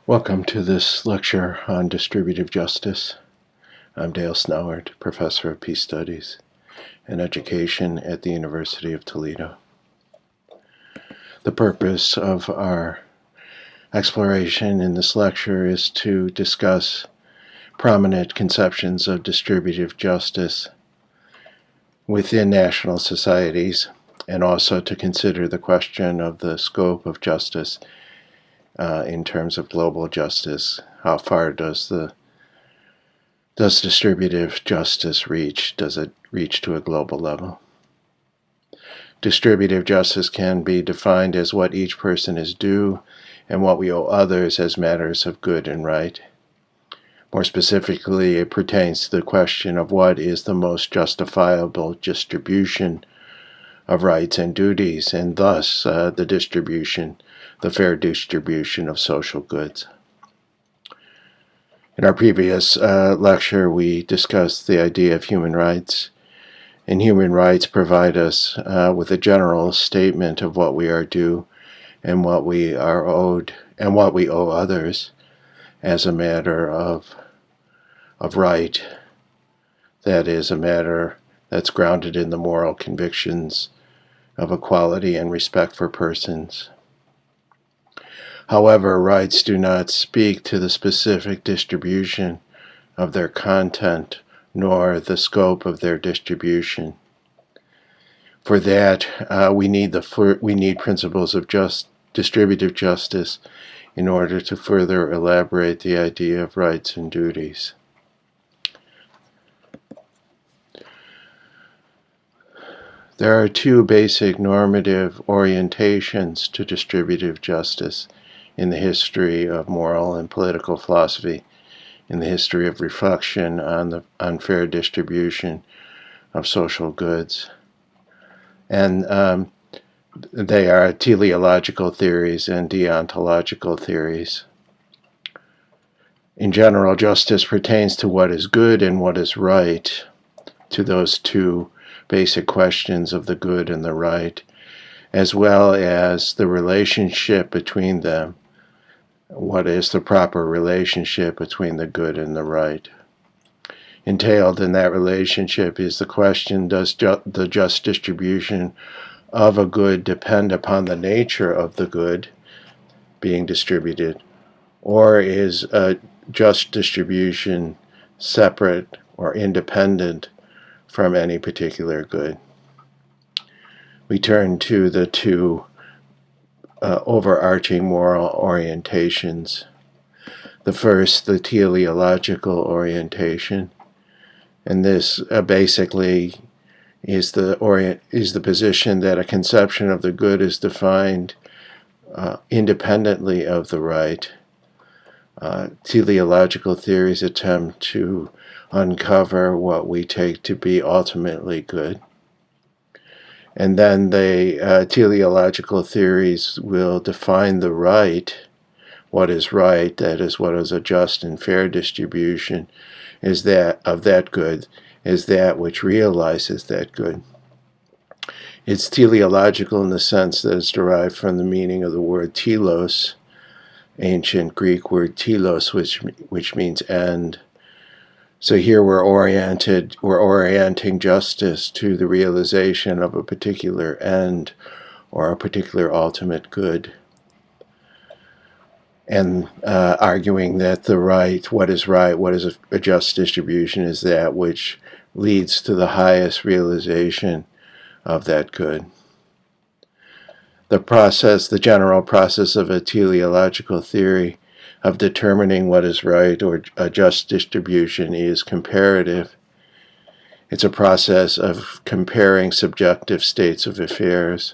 Welcome to this lecture on distributive justice. I'm Dale Snowart, Professor of Peace Studies and Education at the University of Toledo. The purpose of our exploration in this lecture is to discuss prominent conceptions of distributive justice within national societies, and also to consider the question of the scope of justice in terms of global justice. How far does distributive justice reach? Does it reach to a global level? Distributive justice can be defined as what each person is due and what we owe others as matters of good and right. More specifically, it pertains to the question of what is the most justifiable distribution of rights and duties, and thus the fair distribution of social goods. In our previous lecture, we discussed the idea of human rights, and human rights provide us with a general statement of what we are due and what we are owed and what we owe others as a matter of right. That is, a matter that's grounded in the moral convictions of equality and respect for persons. However, rights do not speak to the specific distribution of their content, nor the scope of their distribution. For that, we need principles of distributive justice in order to further elaborate the idea of rights and duties. There are two basic normative orientations to distributive justice in the history of moral and political philosophy, in the history of reflection on the unfair distribution of social goods. And they are teleological theories and deontological theories. In general, justice pertains to what is good and what is right, to those two basic questions of the good and the right, as well as the relationship between them. What is the proper relationship between the good and the right? Entailed in that relationship is the question, does the just distribution of a good depend upon the nature of the good being distributed, or is a just distribution separate or independent from any particular good? We turn to the two overarching moral orientations. The first, the teleological orientation, and this basically is the position that a conception of the good is defined independently of the right. Teleological theories attempt to uncover what we take to be ultimately good. And then the teleological theories will define the right, what is right, that is, what is a just and fair distribution is that of that good, is that which realizes that good. It's teleological in the sense that it's derived from the meaning of the word telos, ancient Greek word telos, which means end. So here we're orienting justice to the realization of a particular end or a particular ultimate good, and arguing that the right, what is a just distribution, is that which leads to the highest realization of that good. The general process of a teleological theory of determining what is right or a just distribution is comparative. It's a process of comparing subjective states of affairs.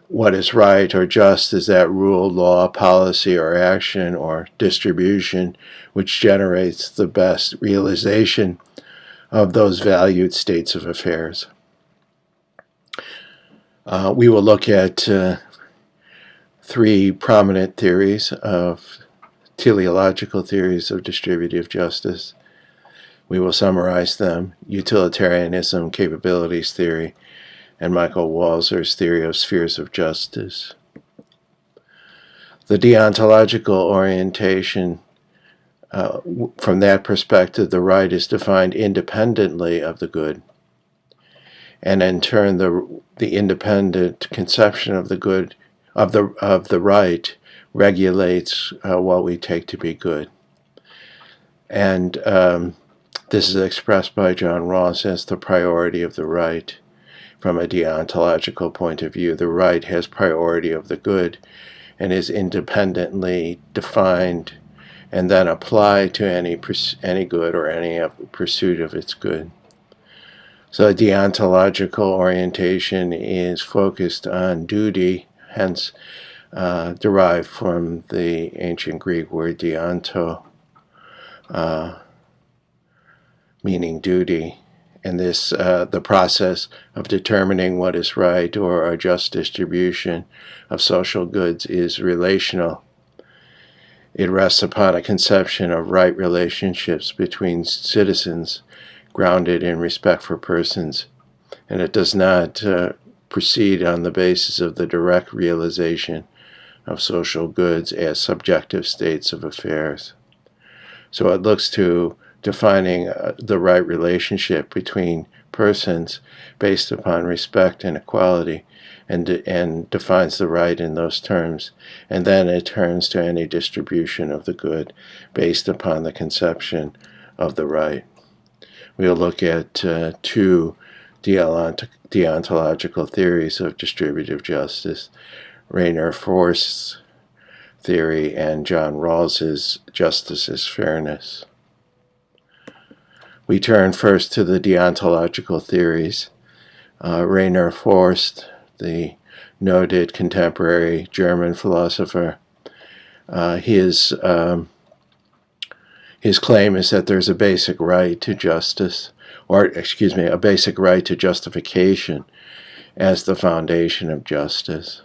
What is right or just is that rule, law, policy, or action or distribution which generates the best realization of those valued states of affairs. We will look at three prominent teleological theories of distributive justice. We will summarize them: utilitarianism, capabilities theory, and Michael Walzer's theory of spheres of justice. The deontological orientation, from that perspective, the right is defined independently of the good. And in turn, the independent conception of the good, of the right, regulates what we take to be good. And this is expressed by John Rawls as the priority of the right. From a deontological point of view, the right has priority of the good and is independently defined and then applied to any good or any pursuit of its good. So deontological orientation is focused on duty, hence derived from the ancient Greek word deonto, meaning duty. And this, the process of determining what is right or a just distribution of social goods is relational. It rests upon a conception of right relationships between citizens grounded in respect for persons, and it does not proceed on the basis of the direct realization of social goods as subjective states of affairs. So it looks to defining the right relationship between persons based upon respect and equality, and defines the right in those terms, and then it turns to any distribution of the good based upon the conception of the right. We'll look at two deontological theories of distributive justice: Rainer Forst's theory and John Rawls's justice is fairness. We turn first to the deontological theories. Rainer Forst, the noted contemporary German philosopher, his claim is that there's a basic right to justice, a basic right to justification as the foundation of justice.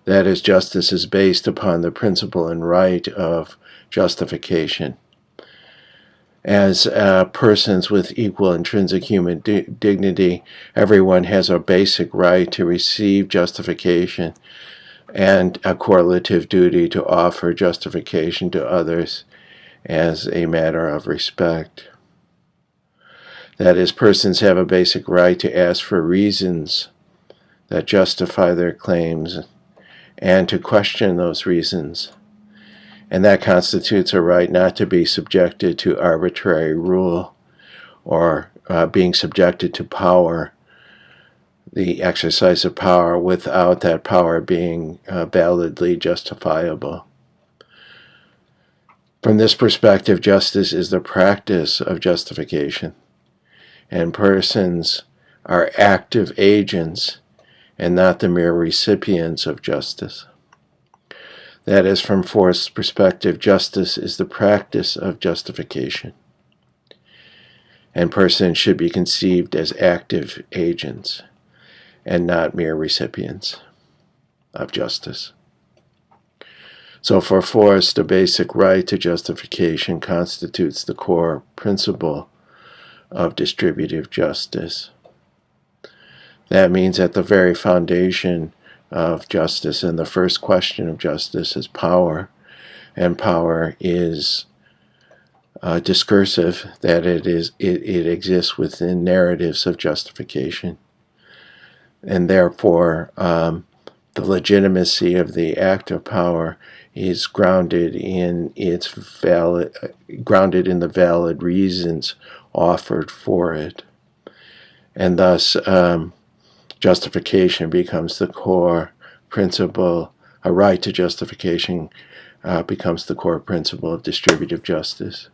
That is, justice is based upon the principle and right of justification. As persons with equal intrinsic human dignity, everyone has a basic right to receive justification and a correlative duty to offer justification to others as a matter of respect. That is, persons have a basic right to ask for reasons that justify their claims and to question those reasons. And that constitutes a right not to be subjected to arbitrary rule or being subjected to power, the exercise of power, without that power being validly justifiable. From this perspective, justice is the practice of justification, and persons are active agents and not the mere recipients of justice. That is, from Forst's perspective, justice is the practice of justification, and persons should be conceived as active agents and not mere recipients of justice. So for Forst, a basic right to justification constitutes the core principle of distributive justice. That means at the very foundation of justice and the first question of justice is power, and power is discursive, that it exists within narratives of justification, and therefore the legitimacy of the act of power is grounded in the valid reasons offered for it, and thus justification becomes the core principle. A right to justification becomes the core principle of distributive justice.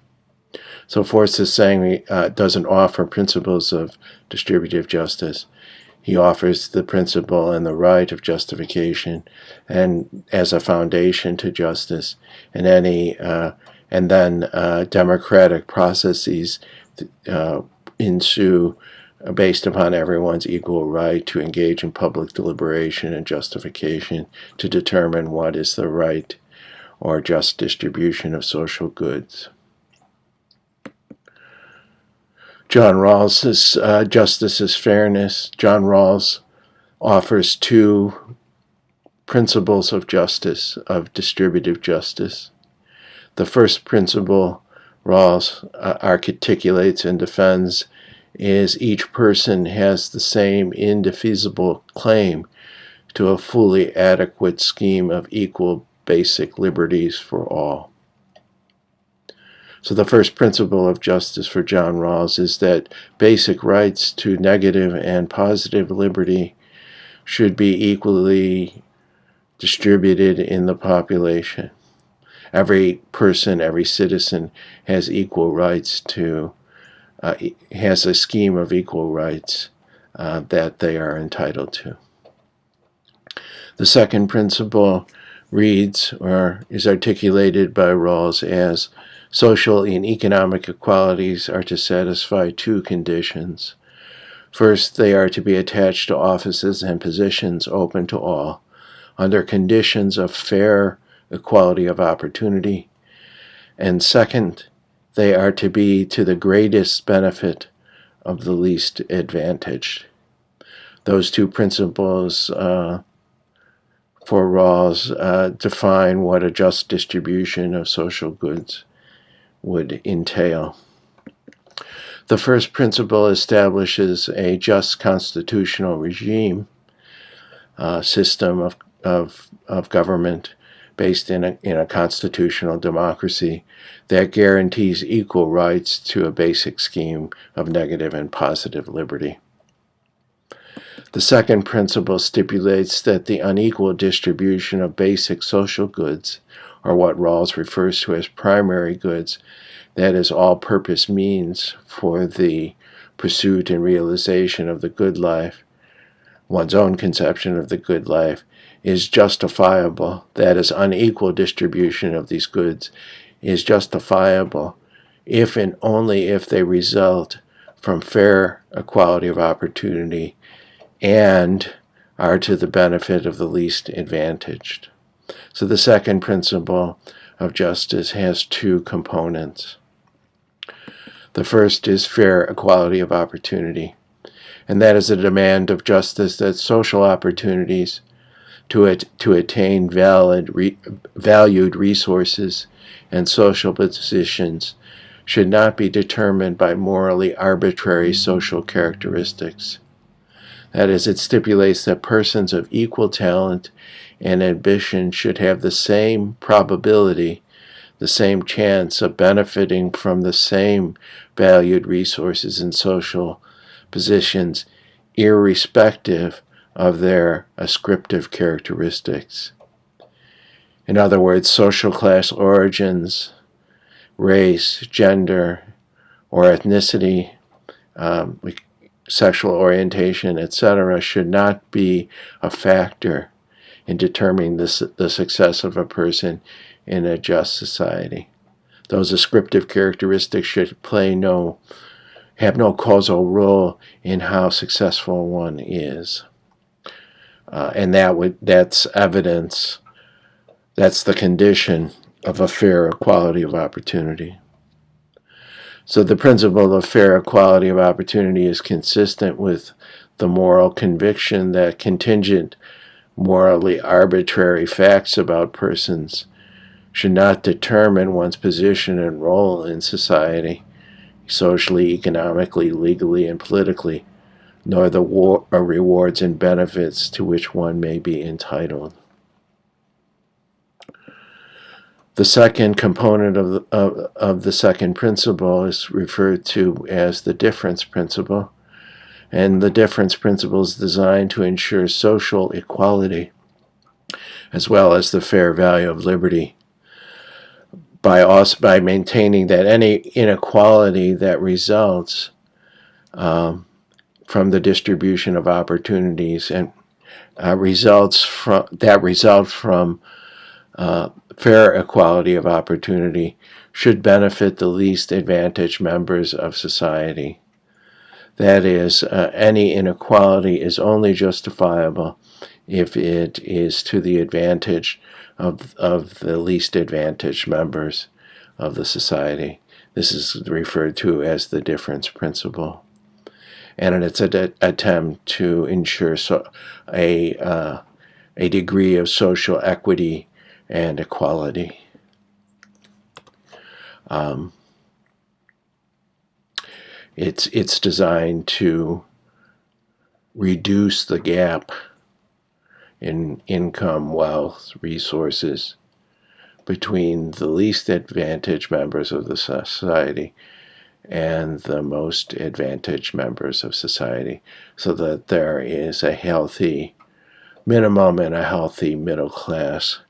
So Forst is saying he doesn't offer principles of distributive justice. He offers the principle and the right of justification, and as a foundation to justice, and then democratic processes ensue based upon everyone's equal right to engage in public deliberation and justification to determine what is the right or just distribution of social goods. John Rawls's justice is fairness. John Rawls offers two principles of justice, of distributive justice. The first principle Rawls articulates and defends is each person has the same indefeasible claim to a fully adequate scheme of equal basic liberties for all. So the first principle of justice for John Rawls is that basic rights to negative and positive liberty should be equally distributed in the population. Every person, every citizen has equal rights has a scheme of equal rights that they are entitled to. The second principle reads, or is articulated by Rawls as, social and economic equalities are to satisfy two conditions. First, they are to be attached to offices and positions open to all, under conditions of fair equality of opportunity. And second, they are to be to the greatest benefit of the least advantaged. Those two principles for Rawls define what a just distribution of social goods would entail. The first principle establishes a just constitutional regime, system of government based in a constitutional democracy that guarantees equal rights to a basic scheme of negative and positive liberty. The second principle stipulates that the unequal distribution of basic social goods, or what Rawls refers to as primary goods, that is, all-purpose means for the pursuit and realization of the good life, one's own conception of the good life, is justifiable. That is, unequal distribution of these goods is justifiable if and only if they result from fair equality of opportunity and are to the benefit of the least advantaged. So the second principle of justice has two components. The first is fair equality of opportunity, and that is a demand of justice that social opportunities to attain valued resources and social positions should not be determined by morally arbitrary social characteristics. That is, it stipulates that persons of equal talent and ambition should have the same probability, the same chance of benefiting from the same valued resources and social positions, irrespective of their ascriptive characteristics. In other words, social class origins, race, gender, or ethnicity, sexual orientation, etc., should not be a factor in determining the success of a person in a just society. Those ascriptive characteristics should have no causal role in how successful one is. And that's evidence, that's the condition of a fair equality of opportunity. So the principle of fair equality of opportunity is consistent with the moral conviction that contingent, morally arbitrary facts about persons should not determine one's position and role in society, socially, economically, legally, and politically, nor the rewards and benefits to which one may be entitled. The second component of the second principle is referred to as the difference principle, and the difference principle is designed to ensure social equality as well as the fair value of liberty by maintaining that any inequality that results from the distribution of opportunities and result from fair equality of opportunity should benefit the least advantaged members of society. That is, any inequality is only justifiable if it is to the advantage of the least advantaged members of the society. This is referred to as the difference principle. And it's an attempt to ensure a a degree of social equity and equality. It's designed to reduce the gap in income, wealth, resources between the least advantaged members of the society and the most advantaged members of society, so that there is a healthy minimum and a healthy middle class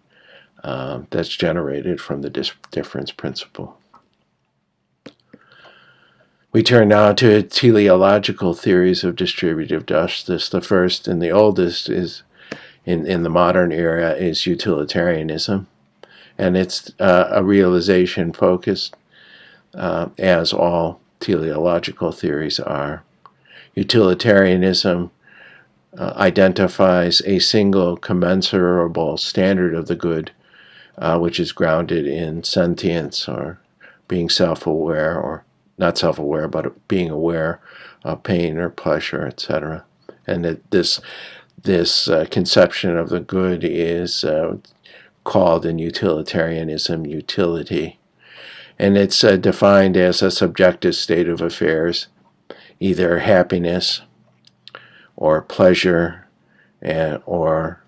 that's generated from the difference principle. We turn now to teleological theories of distributive justice. The first and the oldest is in the modern era is utilitarianism, and it's a realization focused, as all teleological theories are. Utilitarianism identifies a single commensurable standard of the good, which is grounded in sentience, or being self-aware, or not self-aware, but being aware of pain or pleasure, etc. And that this conception of the good is called in utilitarianism utility. And it's defined as a subjective state of affairs, either happiness or pleasure or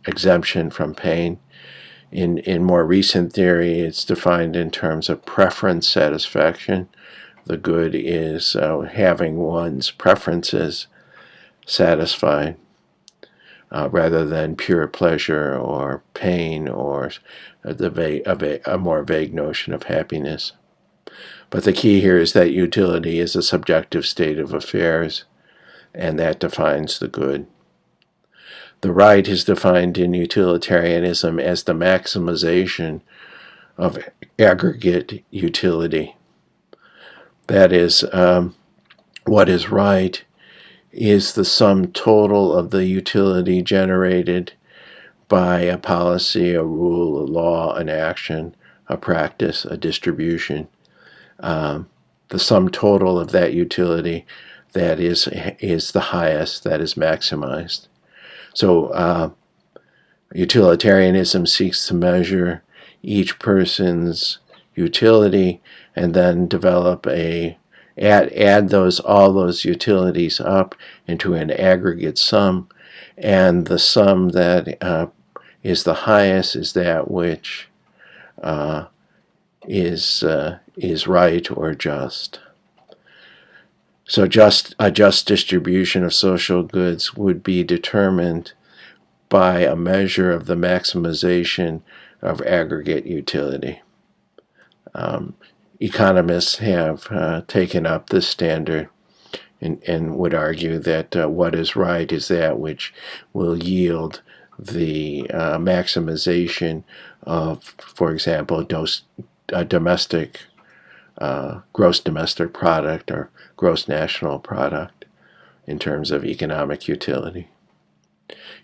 exemption from pain. In more recent theory, it's defined in terms of preference satisfaction. The good is having one's preferences satisfied, rather than pure pleasure or pain or a more vague notion of happiness. But the key here is that utility is a subjective state of affairs, and that defines the good. The right is defined in utilitarianism as the maximization of aggregate utility. That is, what is right is the sum total of the utility generated by a policy, a rule, a law, an action, a practice, a distribution. The sum total of that utility that is the highest, that is maximized. So utilitarianism seeks to measure each person's utility and then develop add all those utilities up into an aggregate sum, and the sum that is the highest is that which is right or just. So a just distribution of social goods would be determined by a measure of the maximization of aggregate utility. Economists have taken up this standard and would argue that what is right is that which will yield the maximization of, for example, domestic gross domestic product or gross national product in terms of economic utility.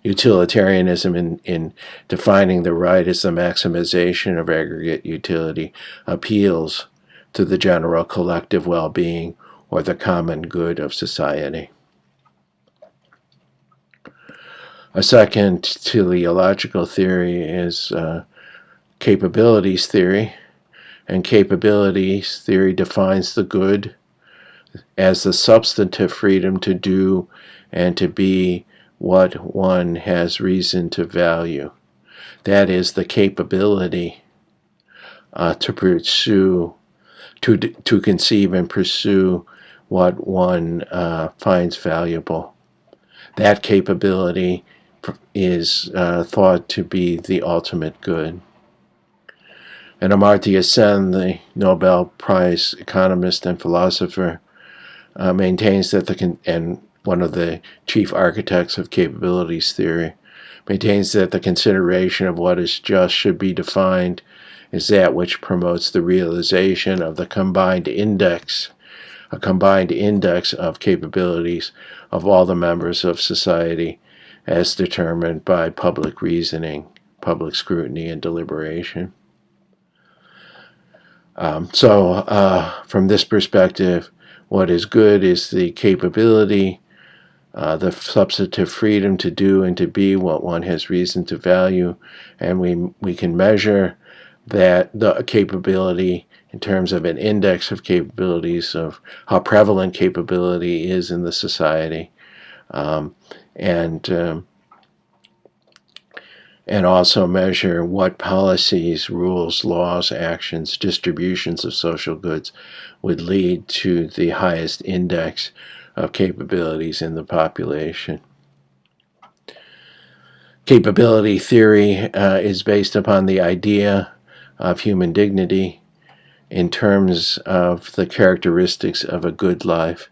Utilitarianism in defining the right as the maximization of aggregate utility appeals to the general collective well-being or the common good of society. A second teleological theory is capabilities theory, and capabilities theory defines the good as the substantive freedom to do and to be what one has reason to value. That is the capability to pursue, to conceive and pursue what one finds valuable. That capability is thought to be the ultimate good. And Amartya Sen, the Nobel Prize economist and philosopher, maintains that and one of the chief architects of capabilities theory, maintains that the consideration of what is just should be defined as that which promotes the realization of the combined index of capabilities of all the members of society as determined by public reasoning, public scrutiny, and deliberation. So from this perspective, what is good is the capability the substantive freedom to do and to be what one has reason to value, and we can measure that the capability in terms of an index of capabilities of how prevalent capability is in the society, um, and um, and also measure what policies, rules, laws, actions, distributions of social goods would lead to the highest index of capabilities in the population. Capability theory is based upon the idea of human dignity in terms of the characteristics of a good life,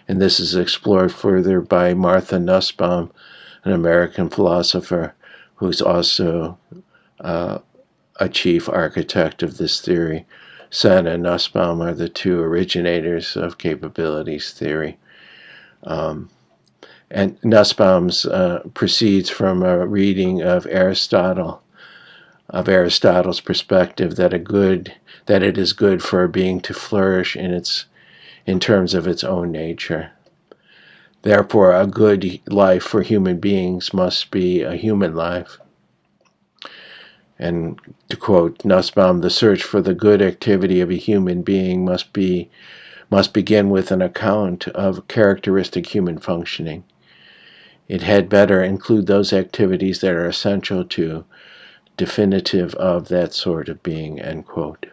and this is explored further by Martha Nussbaum, an American philosopher who's also a chief architect of this theory. Sen and Nussbaum are the two originators of capabilities theory. And Nussbaum's proceeds from a reading of Aristotle's perspective that it is good for a being to flourish in terms of its own nature. Therefore, a good life for human beings must be a human life. And to quote Nussbaum, the search for the good activity of a human being must begin with an account of characteristic human functioning. It had better include those activities that are essential to, definitive of that sort of being, end quote.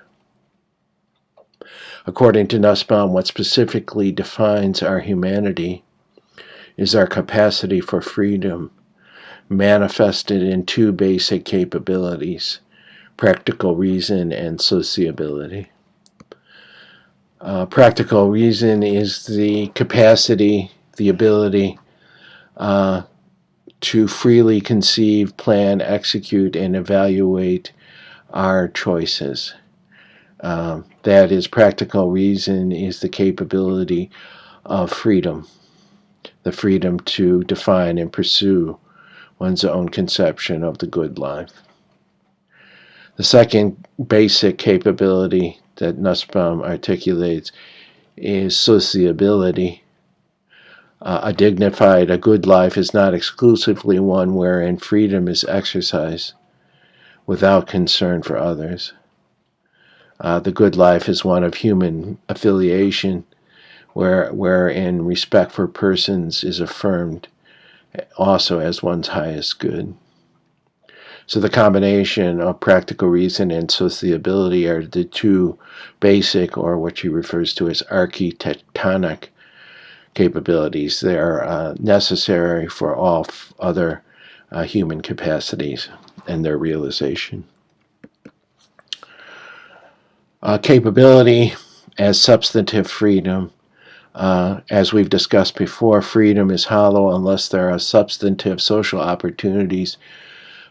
According to Nussbaum, what specifically defines our humanity is our capacity for freedom, manifested in two basic capabilities: practical reason and sociability. Practical reason is the capacity, the ability to freely conceive, plan, execute, and evaluate our choices. That is, practical reason is the capability of freedom, the freedom to define and pursue one's own conception of the good life. The second basic capability that Nussbaum articulates is sociability. A good life is not exclusively one wherein freedom is exercised without concern for others. The good life is one of human affiliation, wherein respect for persons is affirmed also as one's highest good. So the combination of practical reason and sociability are the two basic, or what she refers to as architectonic, capabilities. They are necessary for all other human capacities and their realization. Capability as substantive freedom. As we've discussed before, freedom is hollow unless there are substantive social opportunities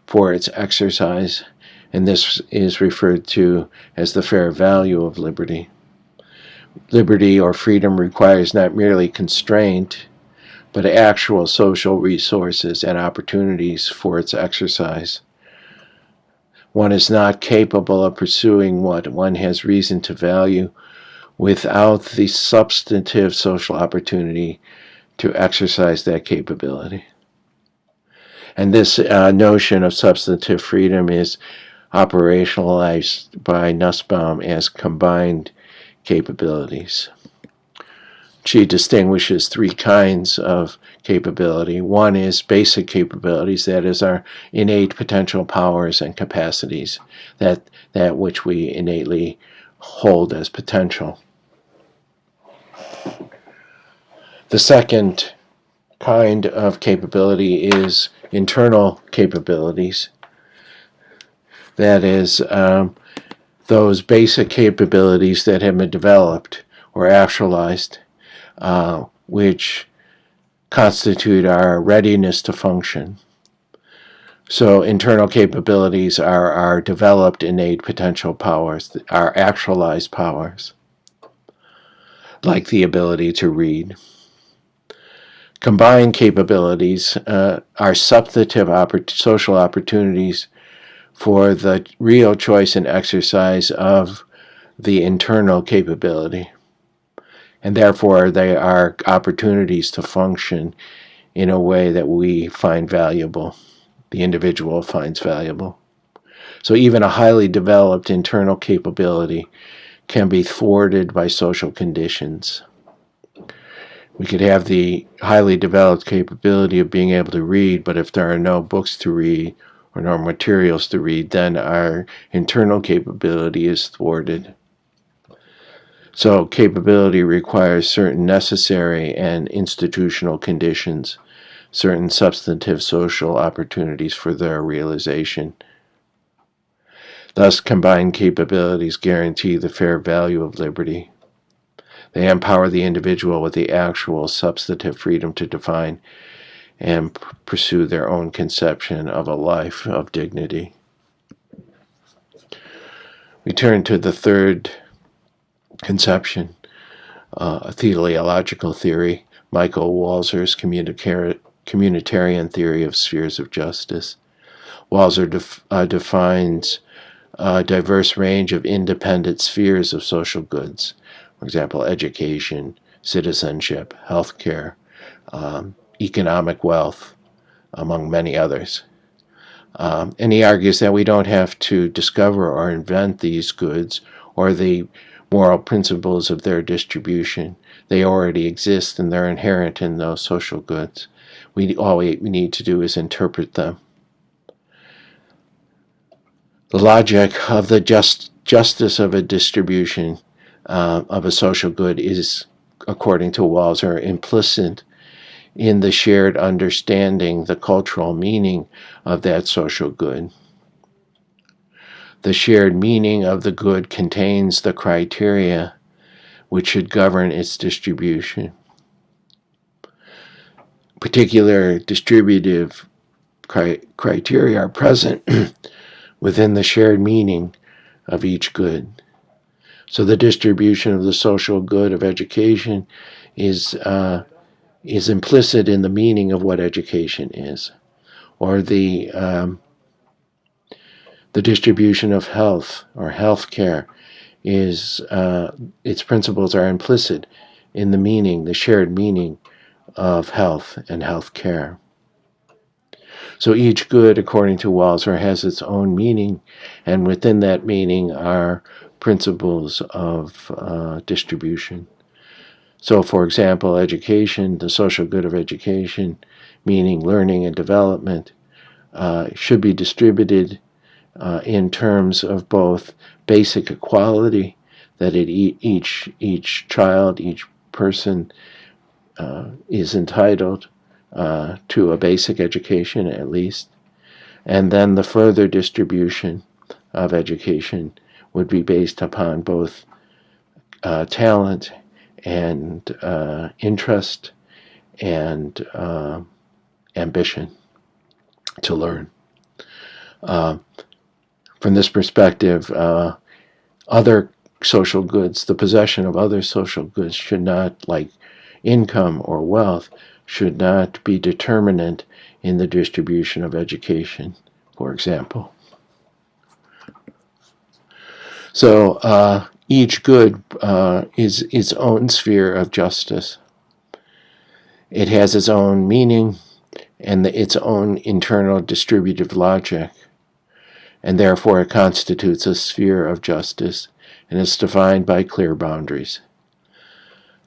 for its exercise, and this is referred to as the fair value of liberty. Liberty or freedom requires not merely constraint, but actual social resources and opportunities for its exercise. One is not capable of pursuing what one has reason to value without the substantive social opportunity to exercise that capability. And this notion of substantive freedom is operationalized by Nussbaum as combined capabilities. She distinguishes three kinds of capability. One is basic capabilities, that is our innate potential powers and capacities, that which we innately hold as potential. The second kind of capability is internal capabilities. That is, those basic capabilities that have been developed or actualized, which constitute our readiness to function. So internal capabilities are our developed innate potential powers, our actualized powers, like the ability to read. Combined capabilities are substantive social opportunities for the real choice and exercise of the internal capability. And therefore, they are opportunities to function in a way that we find valuable, the individual finds valuable. So even a highly developed internal capability can be thwarted by social conditions. We could have the highly developed capability of being able to read, but if there are no books to read or no materials to read, then our internal capability is thwarted. So capability requires certain necessary and institutional conditions, certain substantive social opportunities for their realization. Thus, combined capabilities guarantee the fair value of liberty. They empower the individual with the actual substantive freedom to define and pursue their own conception of a life of dignity. We turn to the third conception, a teleological theory, Michael Walzer's communitarian theory of spheres of justice. Walzer defines a diverse range of independent spheres of social goods, for example, education, citizenship, healthcare, economic wealth, among many others. And he argues that we don't have to discover or invent these goods or the moral principles of their distribution. They already exist and they're inherent in those social goods. All we need to do is interpret them. The logic of the justice of a distribution of a social good is, according to Walzer, implicit in the shared understanding, the cultural meaning of that social good. The shared meaning of the good contains the criteria which should govern its distribution. Particular distributive criteria are present within the shared meaning of each good. So the distribution of the social good of education is implicit in the meaning of what education is, or the distribution of health or health care is its principles are implicit in the meaning, the shared meaning of health and health care. So each good, according to Walzer, has its own meaning, and within that meaning are principles of distribution. So, for example, education, the social good of education, meaning learning and development, should be distributed in terms of both basic equality, that each child, each person is entitled to a basic education at least, and then the further distribution of education would be based upon both talent and interest and ambition to learn. From this perspective, other social goods, the possession of other social goods should not, like income or wealth, should not be determinant in the distribution of education, for example. So each good is its own sphere of justice. It has its own meaning and its own internal distributive logic, and therefore it constitutes a sphere of justice and is defined by clear boundaries.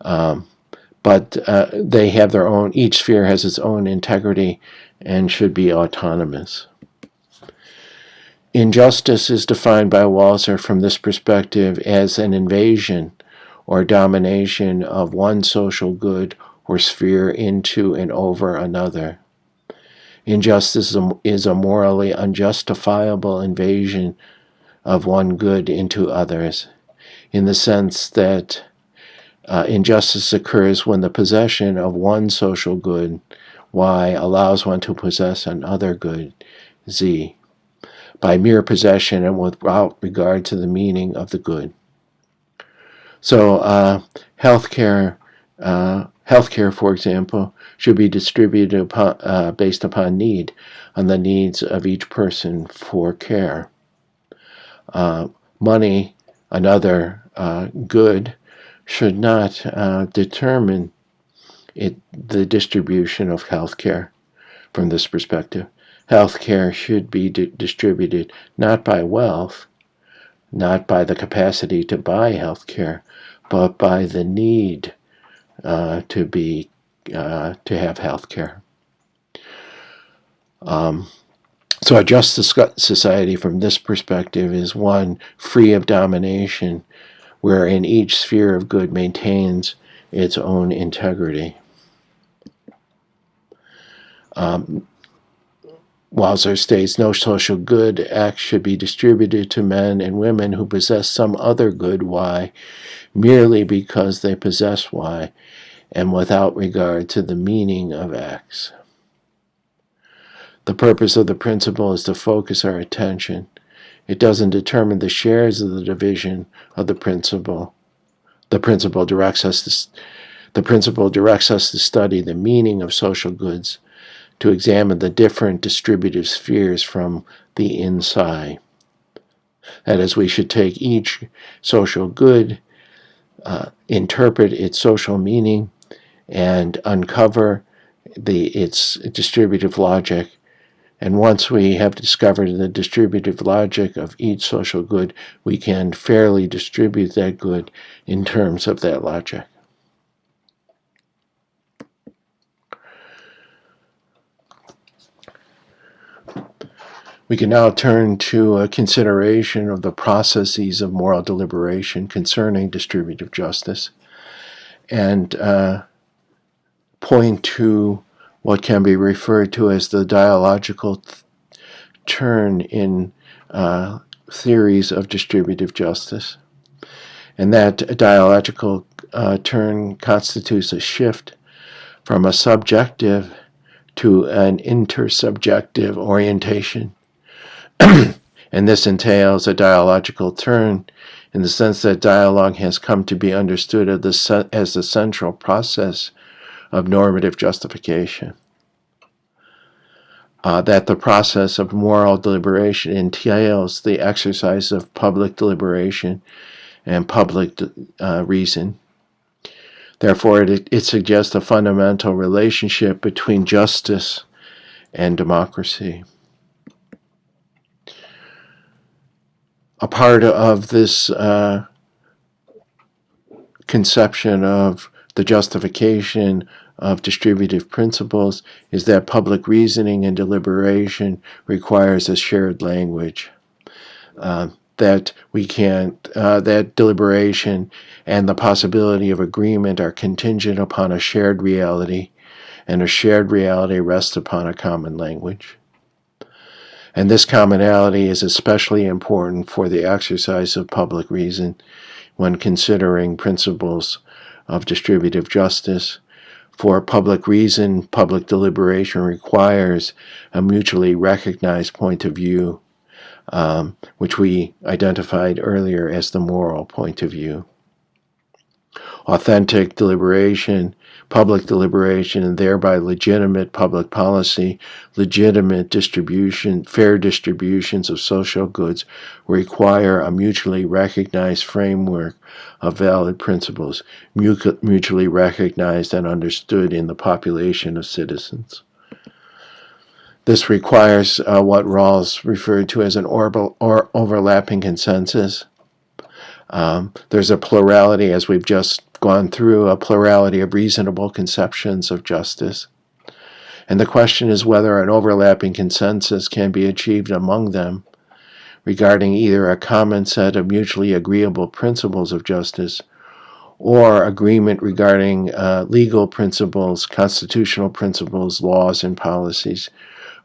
But they have their own, each sphere has its own integrity and should be autonomous. Injustice is defined by Walzer from this perspective as an invasion or domination of one social good or sphere into and over another. Injustice is a morally unjustifiable invasion of one good into others, in the sense that injustice occurs when the possession of one social good, Y, allows one to possess another good, Z, by mere possession and without regard to the meaning of the good. So healthcare, for example, should be distributed based upon need, on the needs of each person for care. Money, another good, should not determine the distribution of healthcare from this perspective. Healthcare should be distributed not by wealth, not by the capacity to buy healthcare, but by the need to have healthcare. So a just society from this perspective is one free of domination, wherein each sphere of good maintains its own integrity. Walzer states, no social good X should be distributed to men and women who possess some other good Y merely because they possess Y and without regard to the meaning of X. The purpose of the principle is to focus our attention. It doesn't determine the shares of the division of the principle. The principle directs us to study the meaning of social goods, to examine the different distributive spheres from the inside. That is, we should take each social good, interpret its social meaning, and uncover its distributive logic. And once we have discovered the distributive logic of each social good, we can fairly distribute that good in terms of that logic. We can now turn to a consideration of the processes of moral deliberation concerning distributive justice and point to what can be referred to as the dialogical turn in theories of distributive justice. And that dialogical turn constitutes a shift from a subjective to an intersubjective orientation. And this entails a dialogical turn in the sense that dialogue has come to be understood as the central process of normative justification. That the process of moral deliberation entails the exercise of public deliberation and public reason. Therefore, it suggests a fundamental relationship between justice and democracy. A part of this conception of the justification of distributive principles is that public reasoning and deliberation requires a shared language. That deliberation and the possibility of agreement are contingent upon a shared reality, and a shared reality rests upon a common language. And this commonality is especially important for the exercise of public reason when considering principles of distributive justice. For public reason, public deliberation requires a mutually recognized point of view, which we identified earlier as the moral point of view. Authentic deliberation, public deliberation, and thereby legitimate public policy, legitimate distribution, fair distributions of social goods require a mutually recognized framework of valid principles, mutually recognized and understood in the population of citizens. This requires what Rawls referred to as an overlapping consensus. There's a plurality, as we've just gone through, a plurality of reasonable conceptions of justice. And the question is whether an overlapping consensus can be achieved among them regarding either a common set of mutually agreeable principles of justice or agreement regarding legal principles, constitutional principles, laws, and policies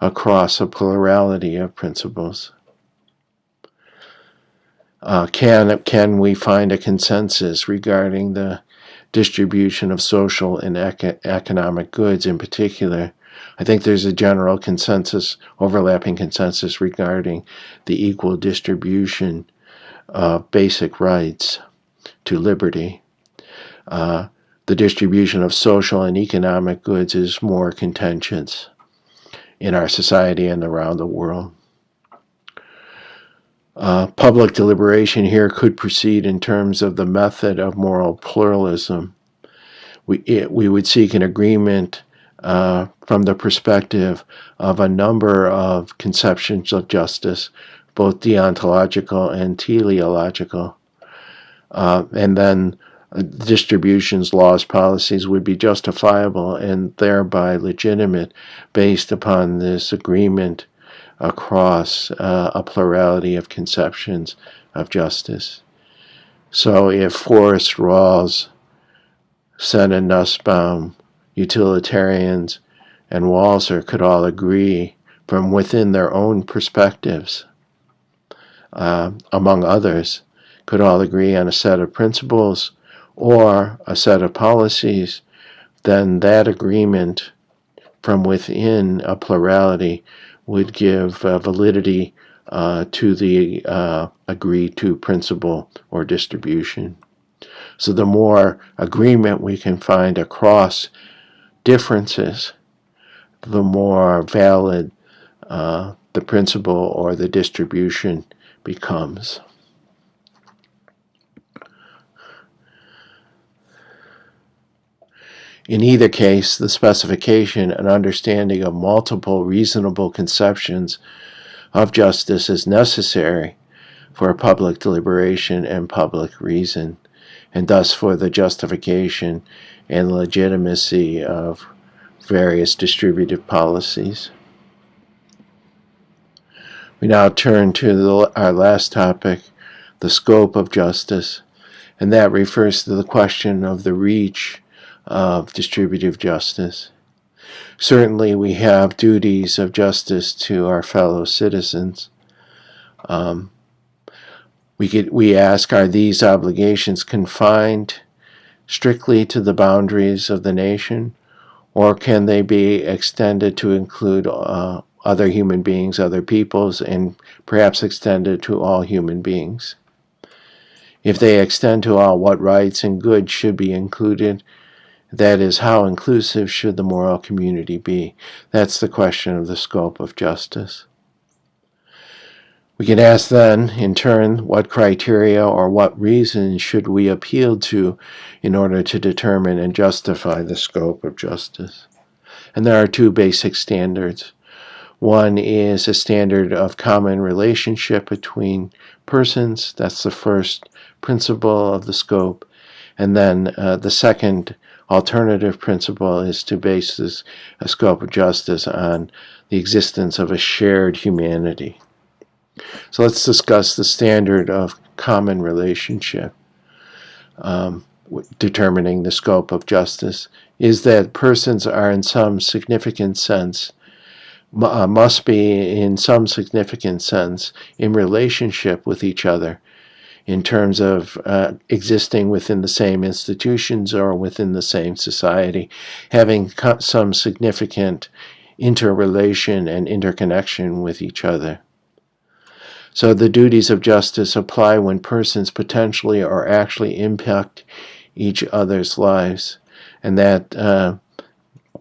across a plurality of principles. Can we find a consensus regarding the distribution of social and economic goods in particular? I think there's a general consensus, overlapping consensus regarding the equal distribution of basic rights to liberty. The distribution of social and economic goods is more contentious in our society and around the world. Public deliberation here could proceed in terms of the method of moral pluralism, we would seek an agreement from the perspective of a number of conceptions of justice, both deontological and teleological. And then distributions, laws, policies would be justifiable and thereby legitimate based upon this agreement across a plurality of conceptions of justice. So if Forrest, Rawls, Senn and Nussbaum, utilitarians, and Walzer could all agree from within their own perspectives, among others, could all agree on a set of principles or a set of policies, then that agreement from within a plurality would give validity to the agreed to principle or distribution. So the more agreement we can find across differences, the more valid the principle or the distribution becomes. In either case, the specification and understanding of multiple reasonable conceptions of justice is necessary for public deliberation and public reason, and thus for the justification and legitimacy of various distributive policies. We now turn to our last topic, the scope of justice, and that refers to the question of the reach of distributive justice. Certainly we have duties of justice to our fellow citizens. We ask, are these obligations confined strictly to the boundaries of the nation, or can they be extended to include other human beings, other peoples, and perhaps extended to all human beings? If they extend to all, what rights and goods should be included? That is, how inclusive should the moral community be? That's the question of the scope of justice. We can ask then, in turn, what criteria or what reasons should we appeal to in order to determine and justify the scope of justice? And there are two basic standards. One is a standard of common relationship between persons. That's the first principle of the scope. And then the second alternative principle is to base this scope of justice on the existence of a shared humanity. So let's discuss the standard of common relationship. Determining the scope of justice is that persons are in some significant sense, must be in some significant sense in relationship with each other in terms of existing within the same institutions or within the same society, having some significant interrelation and interconnection with each other. So the duties of justice apply when persons potentially or actually impact each other's lives, and that,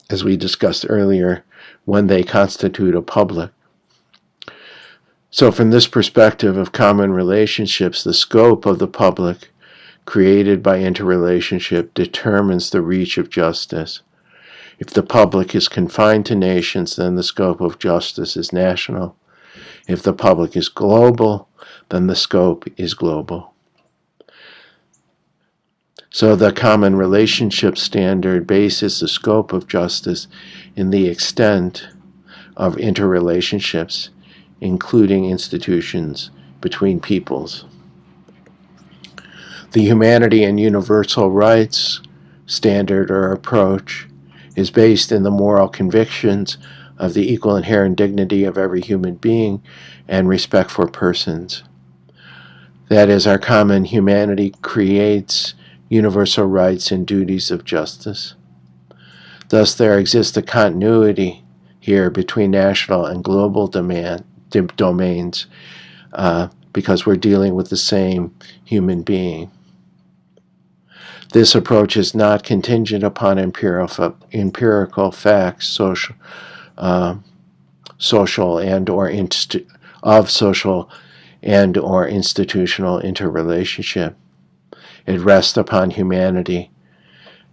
as we discussed earlier, when they constitute a public. So from this perspective of common relationships, the scope of the public created by interrelationship determines the reach of justice. If the public is confined to nations, then the scope of justice is national. If the public is global, then the scope is global. So the common relationship standard bases the scope of justice in the extent of interrelationships, including institutions between peoples. The humanity and universal rights standard or approach is based in the moral convictions of the equal inherent dignity of every human being and respect for persons. That is, our common humanity creates universal rights and duties of justice. Thus, there exists a continuity here between national and global domains because we're dealing with the same human being. This approach is not contingent upon empirical facts, social and or institutional interrelationship. It rests upon humanity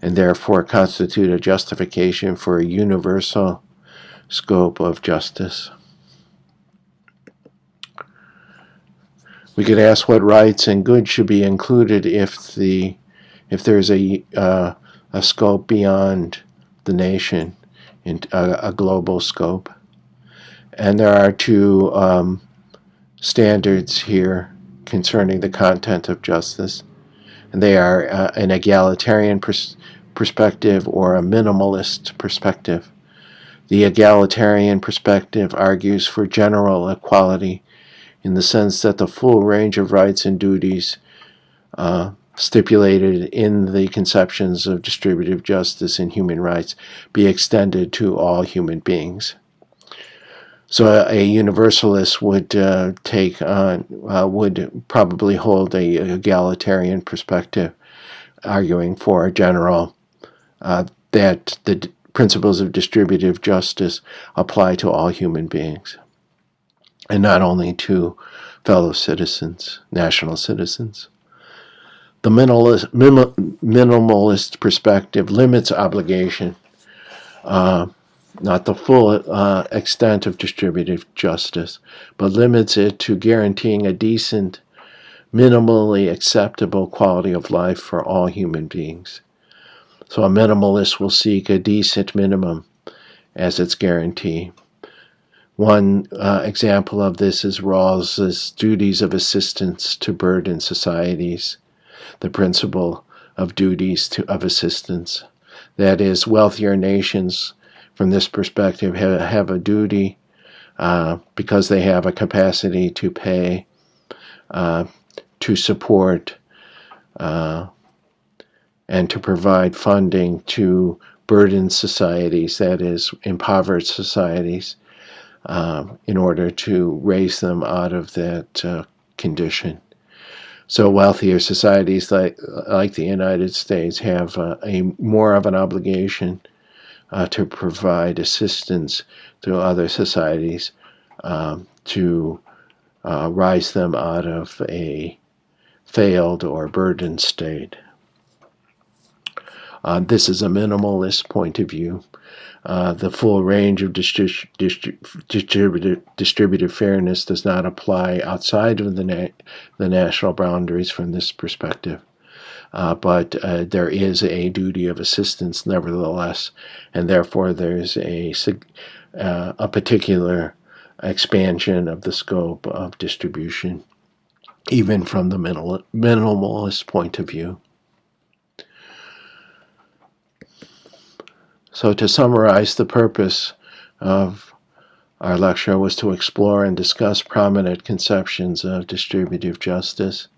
and therefore constitute a justification for a universal scope of justice. We could ask what rights and goods should be included if there's a scope beyond the nation, in a global scope. And there are two standards here concerning the content of justice. And they are an egalitarian perspective or a minimalist perspective. The egalitarian perspective argues for general equality in the sense that the full range of rights and duties stipulated in the conceptions of distributive justice and human rights be extended to all human beings. So a universalist would would probably hold a egalitarian perspective, arguing for a general that the principles of distributive justice apply to all human beings, and not only to fellow citizens, national citizens. The minimalist perspective limits obligation, not the full extent of distributive justice, but limits it to guaranteeing a decent, minimally acceptable quality of life for all human beings. So a minimalist will seek a decent minimum as its guarantee. One example of this is Rawls's duties of assistance to burden societies, the principle of duties of assistance. That is, wealthier nations, from this perspective, have a duty because they have a capacity to pay, to support, and to provide funding to burden societies, that is, impoverished societies, in order to raise them out of that condition. So wealthier societies like the United States have a more of an obligation to provide assistance to other societies to rise them out of a failed or burdened state. This is a minimalist point of view. The full range of distributive fairness does not apply outside of the national boundaries from this perspective. But there is a duty of assistance nevertheless, and therefore there's a particular expansion of the scope of distribution, even from the minimalist point of view. So to summarize, the purpose of our lecture was to explore and discuss prominent conceptions of distributive justice,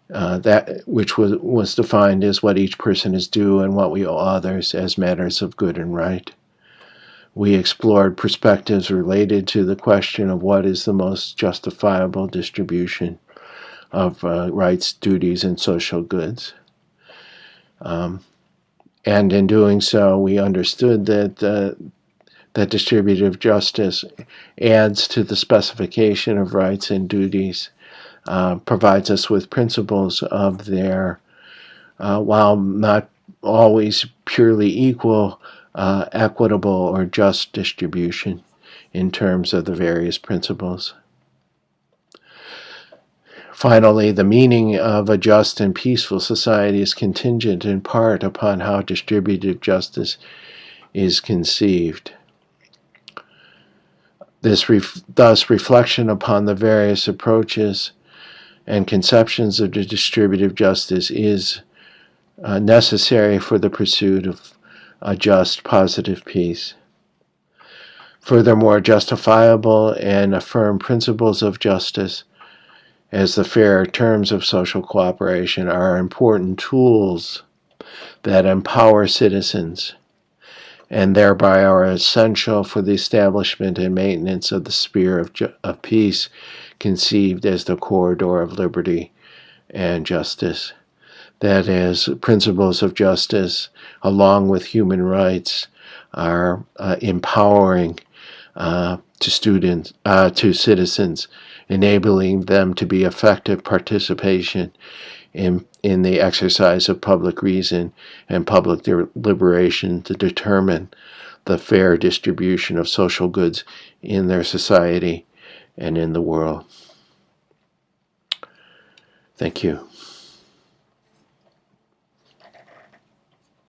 that which was defined as what each person is due and what we owe others as matters of good and right. We explored perspectives related to the question of what is the most justifiable distribution of rights, duties, and social goods. And in doing so, we understood that distributive justice adds to the specification of rights and duties, provides us with principles of their, while not always purely equal, equitable or just distribution in terms of the various principles. Finally, the meaning of a just and peaceful society is contingent in part upon how distributive justice is conceived. Thus, reflection upon the various approaches and conceptions of the distributive justice is necessary for the pursuit of a just, positive peace. Furthermore, justifiable and affirmed principles of justice as the fair terms of social cooperation are important tools that empower citizens and thereby are essential for the establishment and maintenance of the sphere of peace conceived as the corridor of liberty and justice. That is, principles of justice, along with human rights, are empowering to citizens, enabling them to be effective participation in the exercise of public reason and public deliberation to determine the fair distribution of social goods in their society and in the world. Thank you.